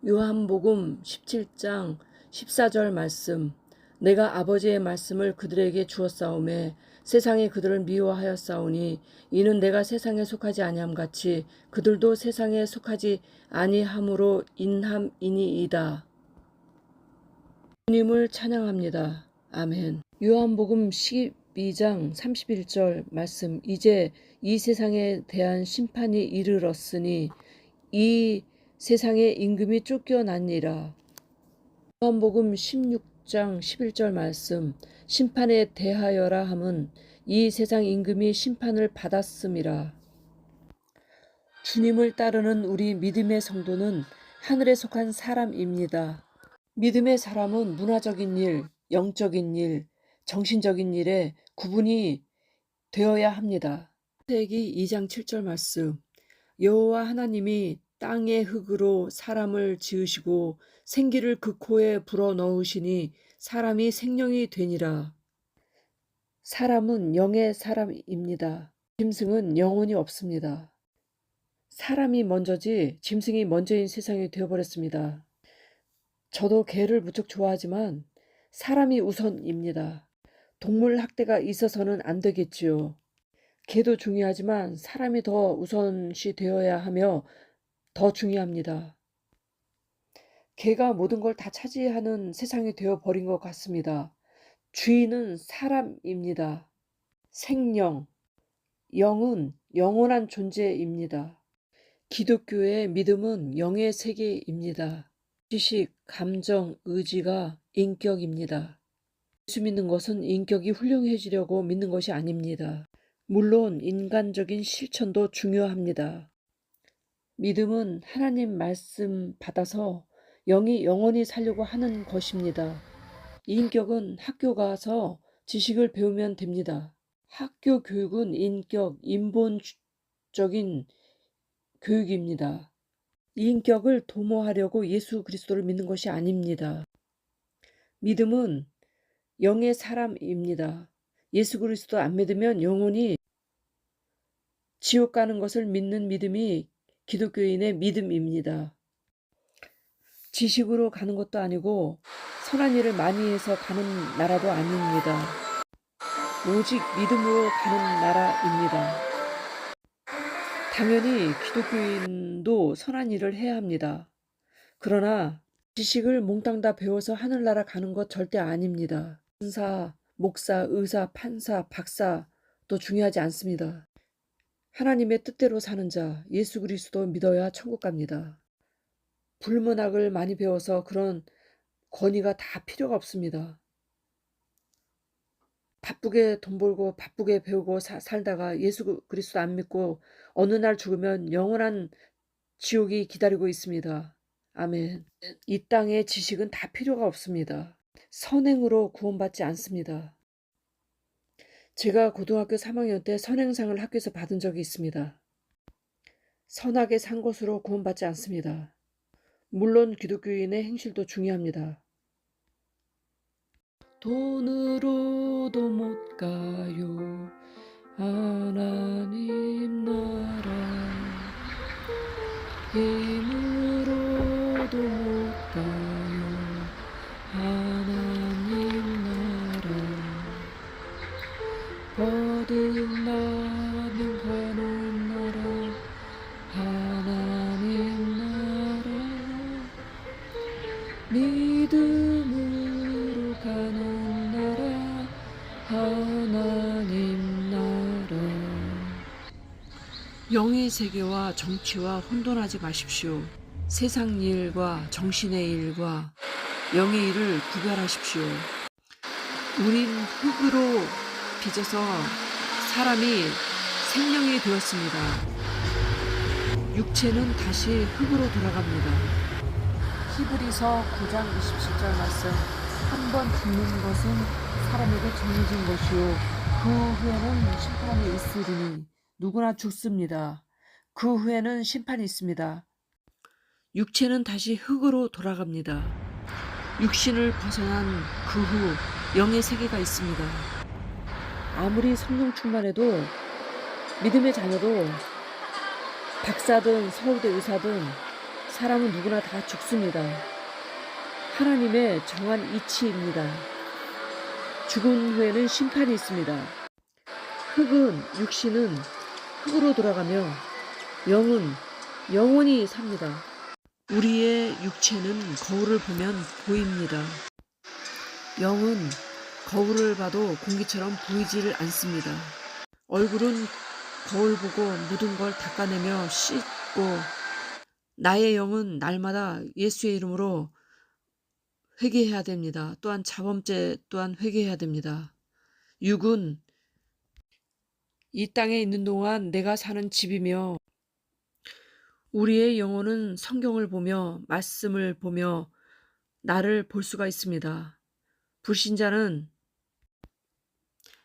요한복음 17장 14절 말씀. 내가 아버지의 말씀을 그들에게 주었사오매 세상이 그들을 미워하였사오니 이는 내가 세상에 속하지 아니함 같이 그들도 세상에 속하지 아니함으로 인함이니이다. 주님을 찬양합니다. 아멘. 요한복음 12장 31절 말씀. 이제 이 세상에 대한 심판이 이르렀으니 이 세상의 임금이 쫓겨나니라. 요한복음 16장 11절 말씀. 심판에 대하여라 함은 이 세상 임금이 심판을 받았음이라. 주님을 따르는 우리 믿음의 성도는 하늘에 속한 사람입니다. 믿음의 사람은 문화적인 일, 영적인 일, 정신적인 일에 구분이 되어야 합니다. 창세기 2장 7절 말씀. 여호와 하나님이 땅의 흙으로 사람을 지으시고 생기를 그 코에 불어넣으시니 사람이 생명이 되니라. 사람은 영의 사람입니다. 짐승은 영혼이 없습니다. 사람이 먼저지 짐승이 먼저인 세상이 되어버렸습니다. 저도 개를 무척 좋아하지만 사람이 우선입니다. 동물 학대가 있어서는 안 되겠지요. 개도 중요하지만 사람이 더 우선시 되어야 하며 더 중요합니다. 개가 모든 걸 다 차지하는 세상이 되어버린 것 같습니다. 주인은 사람입니다. 생명, 영은 영원한 존재입니다. 기독교의 믿음은 영의 세계입니다. 지식, 감정, 의지가 인격입니다. 예수 믿는 것은 인격이 훌륭해지려고 믿는 것이 아닙니다. 물론 인간적인 실천도 중요합니다. 믿음은 하나님 말씀 받아서 영이 영원히 살려고 하는 것입니다. 인격은 학교 가서 지식을 배우면 됩니다. 학교 교육은 인격, 인본적인 교육입니다. 인격을 도모하려고 예수 그리스도를 믿는 것이 아닙니다. 믿음은 영의 사람입니다. 예수 그리스도 안 믿으면 영원히 지옥 가는 것을 믿는 믿음이 기독교인의 믿음입니다. 지식으로 가는 것도 아니고 선한 일을 많이 해서 가는 나라도 아닙니다. 오직 믿음으로 가는 나라입니다. 당연히 기독교인도 선한 일을 해야 합니다. 그러나 지식을 몽땅 다 배워서 하늘나라 가는 것 절대 아닙니다. 선사, 목사, 의사, 판사, 박사도 중요하지 않습니다. 하나님의 뜻대로 사는 자, 예수 그리스도 믿어야 천국 갑니다. 불문학을 많이 배워서 그런 권위가 다 필요가 없습니다. 바쁘게 돈 벌고 바쁘게 배우고 살다가 예수 그리스도 안 믿고 어느 날 죽으면 영원한 지옥이 기다리고 있습니다. 아멘. 이 땅의 지식은 다 필요가 없습니다. 선행으로 구원받지 않습니다. 제가 고등학교 3학년 때 선행상을 학교에서 받은 적이 있습니다. 선하게 산 것으로 구원받지 않습니다. 물론 기독교인의 행실도 중요합니다. 돈으로도 못 가요 하나님 나라, 힘으로도 못 가요 하나님 나라, 거듭나면 가는 나라 하나님 나라, 믿음으로 가는 나라 하나님 나라. 영의 세계와 정치와 혼돈하지 마십시오. 세상 일과 정신의 일과 영의 일을 구별하십시오. 우린 흙으로 빚어서 사람이 생명이 되었습니다. 육체는 다시 흙으로 돌아갑니다. 히브리서 9장 27절 말씀. 한번 죽는 것은 사람에게 정해진 것이요 그 후에는 심판이 있으리니. 누구나 죽습니다. 그 후에는 심판이 있습니다. 육체는 다시 흙으로 돌아갑니다. 육신을 벗어난 그 후 영의 세계가 있습니다. 아무리 성령 충만해도 믿음의 자녀도 박사든 서울대 의사든 사람은 누구나 다 죽습니다. 하나님의 정한 이치입니다. 죽은 후에는 심판이 있습니다. 육신은 흙으로 돌아가며 영은 영원히 삽니다. 우리의 육체는 거울을 보면 보입니다. 영은 거울을 봐도 공기처럼 보이지를 않습니다. 얼굴은 거울 보고 묻은 걸 닦아내며 씻고, 나의 영은 날마다 예수의 이름으로 회개해야 됩니다. 또한 자범죄 또한 회개해야 됩니다. 육은 이 땅에 있는 동안 내가 사는 집이며, 우리의 영혼은 성경을 보며 말씀을 보며 나를 볼 수가 있습니다. 불신자는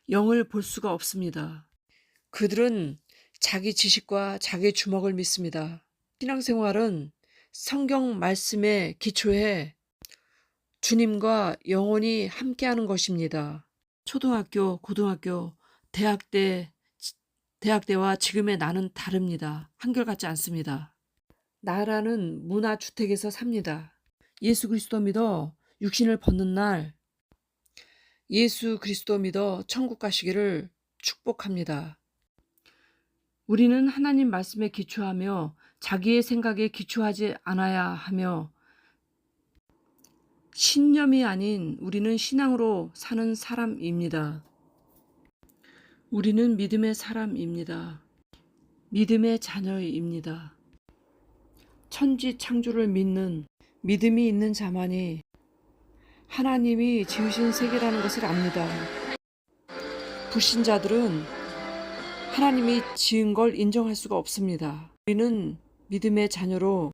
영을 볼 수가 없습니다. 그들은 자기 지식과 자기 주먹을 믿습니다. 신앙생활은 성경 말씀에 기초해 주님과 영원히 함께하는 것입니다. 초등학교, 고등학교, 대학 때와 지금의 나는 다릅니다. 한결같지 않습니다. 나라는 문화주택에서 삽니다. 예수 그리스도 믿어 육신을 벗는 날, 예수 그리스도 믿어 천국 가시기를 축복합니다. 우리는 하나님 말씀에 기초하며 자기의 생각에 기초하지 않아야 하며, 신념이 아닌 우리는 신앙으로 사는 사람입니다. 우리는 믿음의 사람입니다. 믿음의 자녀입니다. 천지 창조를 믿는 믿음이 있는 자만이 하나님이 지으신 세계라는 것을 압니다. 불신자들은 하나님이 지은 걸 인정할 수가 없습니다. 우리는 믿음의 자녀로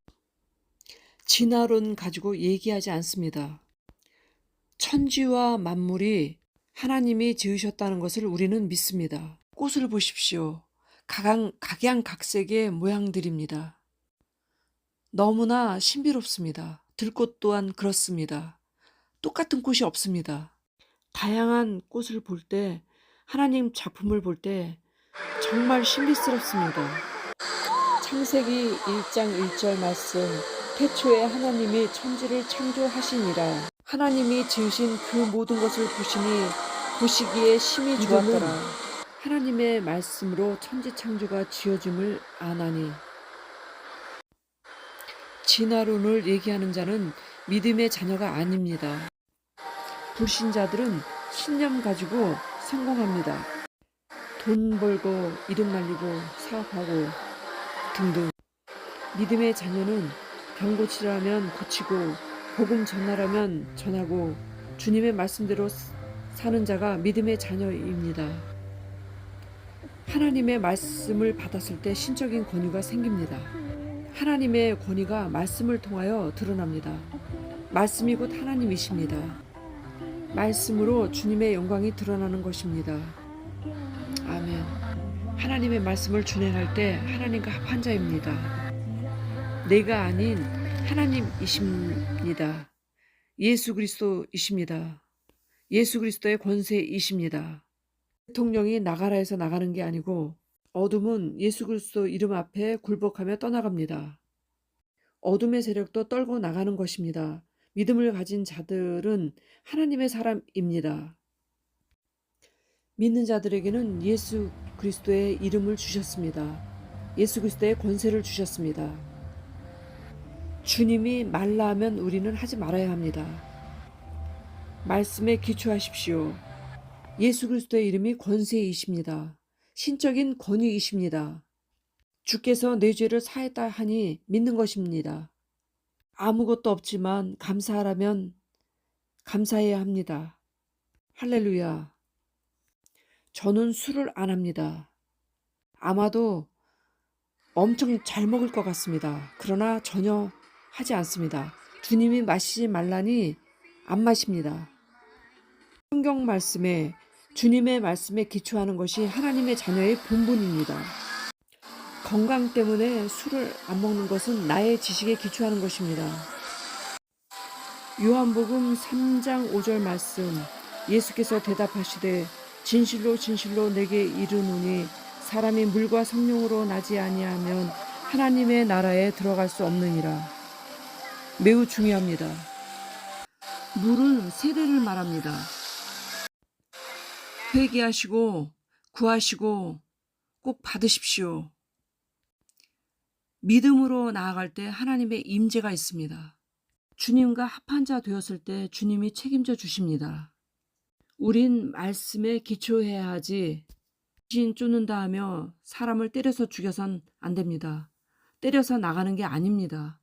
진화론 가지고 얘기하지 않습니다. 천지와 만물이 하나님이 지으셨다는 것을 우리는 믿습니다. 꽃을 보십시오. 각양각색의 모양들입니다. 너무나 신비롭습니다. 들꽃 또한 그렇습니다. 똑같은 꽃이 없습니다. 다양한 꽃을 볼 때, 하나님 작품을 볼 때 정말 신비스럽습니다. 창세기 1장 1절 말씀, 태초에 하나님이 천지를 창조하시니라. 하나님이 지으신 그 모든 것을 보시기에 심히 좋았더라. 하나님의 말씀으로 천지 창조가 지어짐을 아나니. 진화론을 얘기하는 자는 믿음의 자녀가 아닙니다. 불신자들은 신념 가지고 성공합니다. 돈 벌고 이름 날리고 사업하고 등등. 믿음의 자녀는 병 고치라면 고치고 복음 전하라면 전하고 주님의 말씀대로 사는 자가 믿음의 자녀입니다. 하나님의 말씀을 받았을 때 신적인 권위가 생깁니다. 하나님의 권위가 말씀을 통하여 드러납니다. 말씀이 곧 하나님이십니다. 말씀으로 주님의 영광이 드러나는 것입니다. 아멘. 하나님의 말씀을 준행할 때 하나님과 합한 자입니다. 내가 아닌 하나님이십니다. 예수 그리스도이십니다. 예수 그리스도의 권세이십니다. 대통령이 나가라에서 나가는 게 아니고, 어둠은 예수 그리스도 이름 앞에 굴복하며 떠나갑니다. 어둠의 세력도 떨고 나가는 것입니다. 믿음을 가진 자들은 하나님의 사람입니다. 믿는 자들에게는 예수 그리스도의 이름을 주셨습니다. 예수 그리스도의 권세를 주셨습니다. 주님이 말라 하면 우리는 하지 말아야 합니다. 말씀에 기초하십시오. 예수 그리스도의 이름이 권세이십니다. 신적인 권위이십니다. 주께서 내 죄를 사했다 하니 믿는 것입니다. 아무것도 없지만 감사하라면 감사해야 합니다. 할렐루야. 저는 술을 안 합니다. 아마도 엄청 잘 먹을 것 같습니다. 그러나 전혀 하지 않습니다. 주님이 마시지 말라니 안 마십니다. 성경 말씀에, 주님의 말씀에 기초하는 것이 하나님의 자녀의 본분입니다. 건강 때문에 술을 안 먹는 것은 나의 지식에 기초하는 것입니다. 요한복음 3장 5절 말씀, 예수께서 대답하시되 진실로 진실로 내게 이르노니 사람이 물과 성령으로 나지 아니하면 하나님의 나라에 들어갈 수 없느니라. 매우 중요합니다. 물은 세례를 말합니다. 회개하시고 구하시고 꼭 받으십시오. 믿음으로 나아갈 때 하나님의 임재가 있습니다. 주님과 합한 자 되었을 때 주님이 책임져 주십니다. 우린 말씀에 기초해야 하지 신 쫓는다 하며 사람을 때려서 죽여선 안 됩니다. 때려서 나가는 게 아닙니다.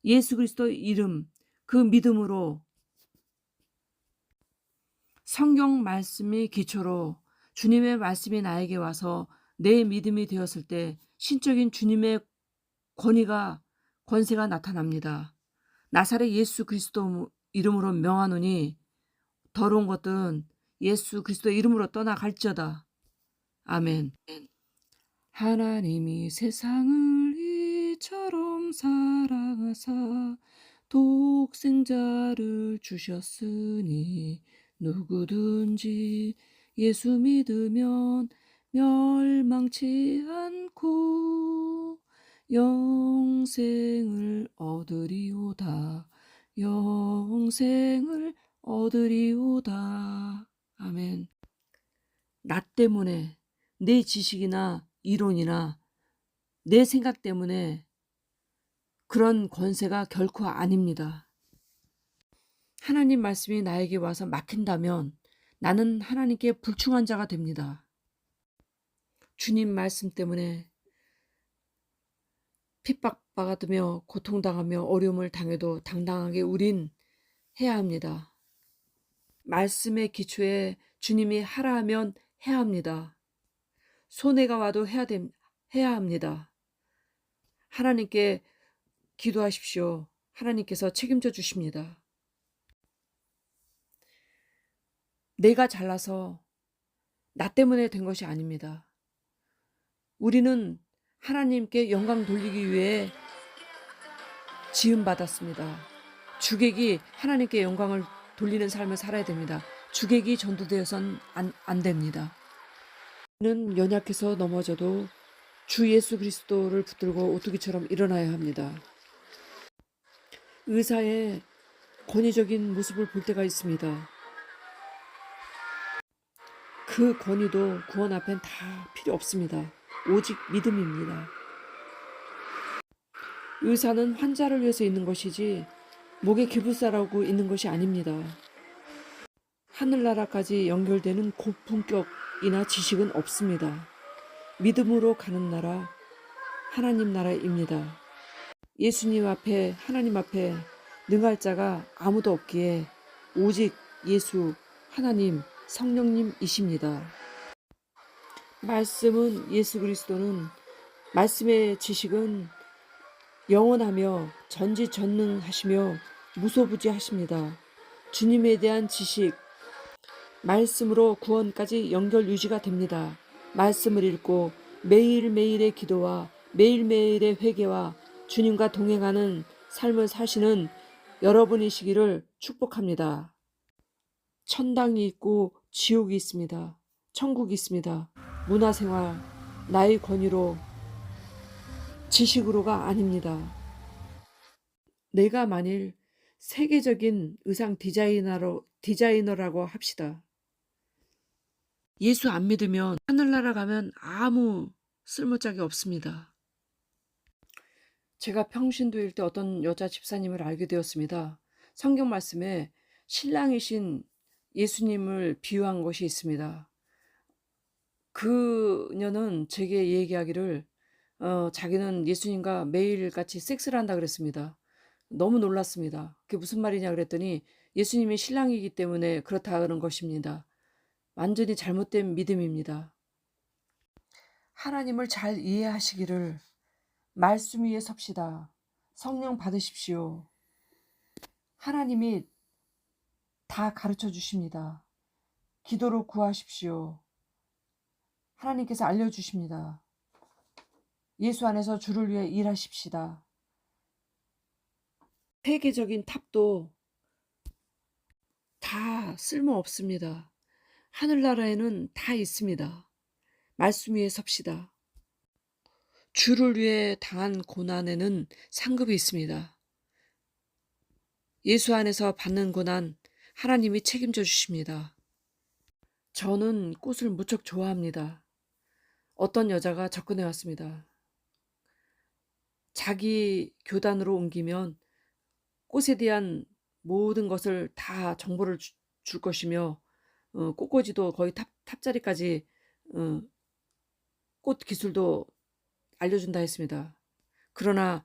예수 그리스도 이름, 그 믿음으로 성경 말씀이 기초로 주님의 말씀이 나에게 와서 내 믿음이 되었을 때 신적인 주님의 권세가 나타납니다. 나사렛 예수 그리스도 이름으로 명하노니 더러운 것들은 예수 그리스도 이름으로 떠나갈지어다. 아멘. 하나님이 세상을 이처럼 사랑하사 독생자를 주셨으니 누구든지 예수 믿으면 멸망치 않고 영생을 얻으리오다. 영생을 얻으리오다. 아멘. 나 때문에 내 지식이나 이론이나 내 생각 때문에 그런 권세가 결코 아닙니다. 하나님 말씀이 나에게 와서 막힌다면 나는 하나님께 불충한 자가 됩니다. 주님 말씀 때문에 핍박받으며 고통당하며 어려움을 당해도 당당하게 우린 해야 합니다. 말씀의 기초에 주님이 하라 하면 해야 합니다. 손해가 와도 해야 합니다. 하나님께 기도하십시오. 하나님께서 책임져 주십니다. 내가 잘나서 나 때문에 된 것이 아닙니다. 우리는 하나님께 영광 돌리기 위해 지음받았습니다. 주객이 하나님께 영광을 돌리는 삶을 살아야 됩니다. 주객이 전도되어선 안 됩니다. 우리는 연약해서 넘어져도 주 예수 그리스도를 붙들고 오뚜기처럼 일어나야 합니다. 의사의 권위적인 모습을 볼 때가 있습니다. 그 권위도 구원 앞엔 다 필요 없습니다. 오직 믿음입니다. 의사는 환자를 위해서 있는 것이지 목에 기부사라고 있는 것이 아닙니다. 하늘나라까지 연결되는 고품격이나 지식은 없습니다. 믿음으로 가는 나라, 하나님 나라입니다. 예수님 앞에, 하나님 앞에 능할 자가 아무도 없기에 오직 예수, 하나님, 성령님이십니다. 말씀은 예수 그리스도는 말씀의 지식은 영원하며 전지전능하시며 무소부지하십니다. 주님에 대한 지식, 말씀으로 구원까지 연결 유지가 됩니다. 말씀을 읽고 매일매일의 기도와 매일매일의 회개와 주님과 동행하는 삶을 사시는 여러분이시기를 축복합니다. 천당이 있고 지옥이 있습니다. 천국이 있습니다. 문화생활, 나의 권위로, 지식으로가 아닙니다. 내가 만일 세계적인 의상 디자이너라고 합시다. 예수 안 믿으면 하늘나라 가면 아무 쓸모짝이 없습니다. 제가 평신도일 때 어떤 여자 집사님을 알게 되었습니다. 성경 말씀에 신랑이신 예수님을 비유한 것이 있습니다. 그녀는 제게 얘기하기를 자기는 예수님과 매일같이 섹스를 한다 그랬습니다. 너무 놀랐습니다. 그게 무슨 말이냐 그랬더니 예수님이 신랑이기 때문에 그렇다는 것입니다. 완전히 잘못된 믿음입니다. 하나님을 잘 이해하시기를 말씀 위에 섭시다. 성령 받으십시오. 하나님이 다 가르쳐 주십니다. 기도로 구하십시오. 하나님께서 알려주십니다. 예수 안에서 주를 위해 일하십시다. 세계적인 탑도 다 쓸모없습니다. 하늘나라에는 다 있습니다. 말씀 위에 섭시다. 주를 위해 당한 고난에는 상급이 있습니다. 예수 안에서 받는 고난 하나님이 책임져 주십니다. 저는 꽃을 무척 좋아합니다. 어떤 여자가 접근해 왔습니다. 자기 교단으로 옮기면 꽃에 대한 모든 것을 다 정보를 줄 것이며 꽃꽂이도 거의 탑자리까지 어, 꽃 기술도 알려준다 했습니다. 그러나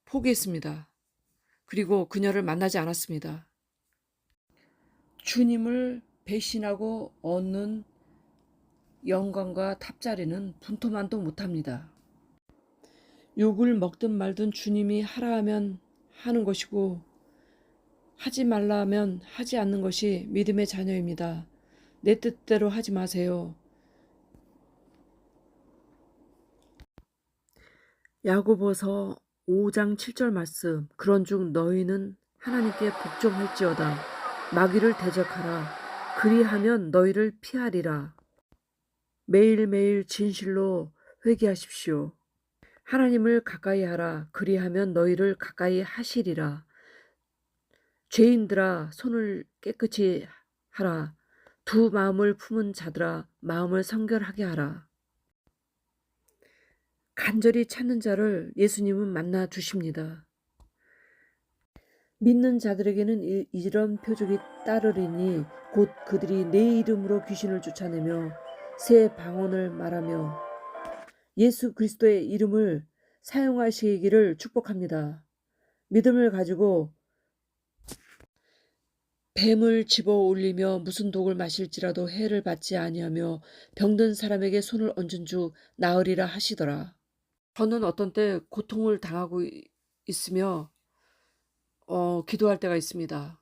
포기했습니다. 그리고 그녀를 만나지 않았습니다. 주님을 배신하고 얻는 영광과 탑자리는 분토만도 못합니다. 욕을 먹든 말든 주님이 하라 하면 하는 것이고 하지 말라 하면 하지 않는 것이 믿음의 자녀입니다. 내 뜻대로 하지 마세요. 야고보서 5장 7절 말씀. 그런즉 너희는 하나님께 복종할지어다. 마귀를 대적하라. 그리하면 너희를 피하리라. 매일매일 진실로 회개하십시오. 하나님을 가까이 하라. 그리하면 너희를 가까이 하시리라. 죄인들아 손을 깨끗이 하라. 두 마음을 품은 자들아 마음을 성결하게 하라. 간절히 찾는 자를 예수님은 만나 주십니다. 믿는 자들에게는 이런 표적이 따르리니 곧 그들이 내 이름으로 귀신을 쫓아내며 새 방언을 말하며 예수 그리스도의 이름을 사용하시기를 축복합니다. 믿음을 가지고 뱀을 집어 올리며 무슨 독을 마실지라도 해를 받지 아니하며 병든 사람에게 손을 얹은 주 나으리라 하시더라. 저는 어떤 때 고통을 당하고 있으며 기도할 때가 있습니다.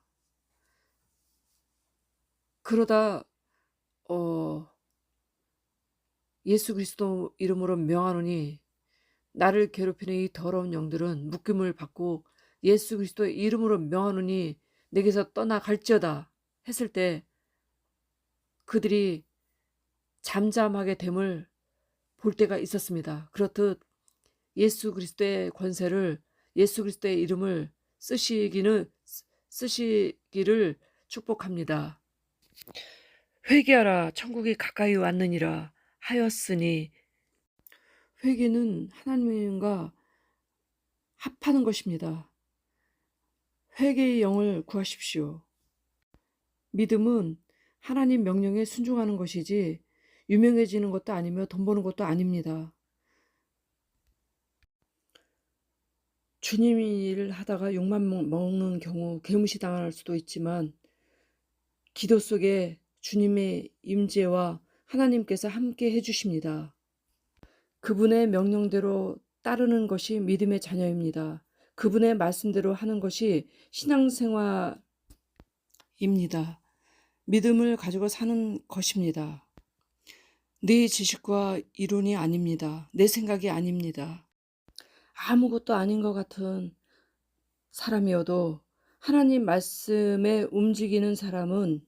그러다 예수 그리스도 이름으로 명하노니 나를 괴롭히는 이 더러운 영들은 묶임을 받고 예수 그리스도의 이름으로 명하노니 내게서 떠나갈지어다 했을 때 그들이 잠잠하게 됨을 볼 때가 있었습니다. 그렇듯 예수 그리스도의 권세를 예수 그리스도의 이름을 쓰시기를 축복합니다. 회개하라 천국이 가까이 왔느니라 하였으니 회개는 하나님과 합하는 것입니다. 회개의 영을 구하십시오. 믿음은 하나님 명령에 순종하는 것이지 유명해지는 것도 아니며 돈 버는 것도 아닙니다. 주님 일을 하다가 욕만 먹는 경우 개무시 당할 수도 있지만 기도 속에 주님의 임재와 하나님께서 함께 해주십니다. 그분의 명령대로 따르는 것이 믿음의 자녀입니다. 그분의 말씀대로 하는 것이 신앙생활입니다. 믿음을 가지고 사는 것입니다. 내 지식과 이론이 아닙니다. 내 생각이 아닙니다. 아무것도 아닌 것 같은 사람이어도 하나님 말씀에 움직이는 사람은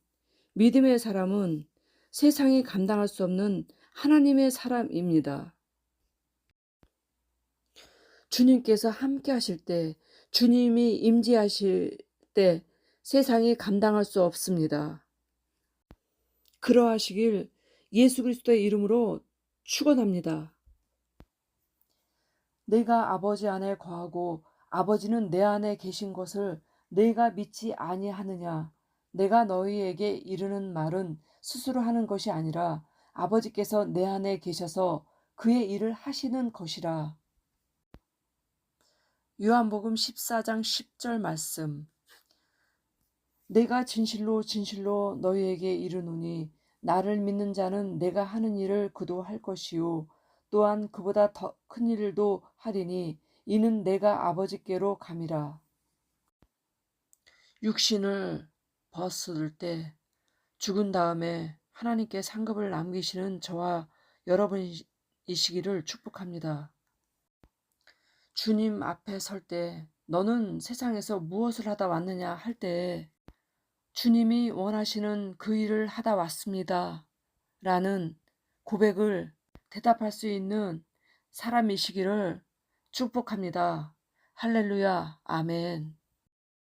믿음의 사람은 세상이 감당할 수 없는 하나님의 사람입니다. 주님께서 함께 하실 때, 주님이 임재하실 때 세상이 감당할 수 없습니다. 그러하시길 예수 그리스도의 이름으로 축원합니다. 내가 아버지 안에 거하고 아버지는 내 안에 계신 것을 내가 믿지 아니하느냐. 내가 너희에게 이르는 말은 스스로 하는 것이 아니라 아버지께서 내 안에 계셔서 그의 일을 하시는 것이라. 요한복음 14장 10절 말씀. 내가 진실로 진실로 너희에게 이르노니 나를 믿는 자는 내가 하는 일을 그도 할 것이요 또한 그보다 더 큰 일도 하리니 이는 내가 아버지께로 감이라. 육신을 벗을 때 죽은 다음에 하나님께 상급을 남기시는 저와 여러분이시기를 축복합니다. 주님 앞에 설 때 너는 세상에서 무엇을 하다 왔느냐 할 때 주님이 원하시는 그 일을 하다 왔습니다. 라는 고백을 대답할 수 있는 사람이시기를 축복합니다. 할렐루야, 아멘.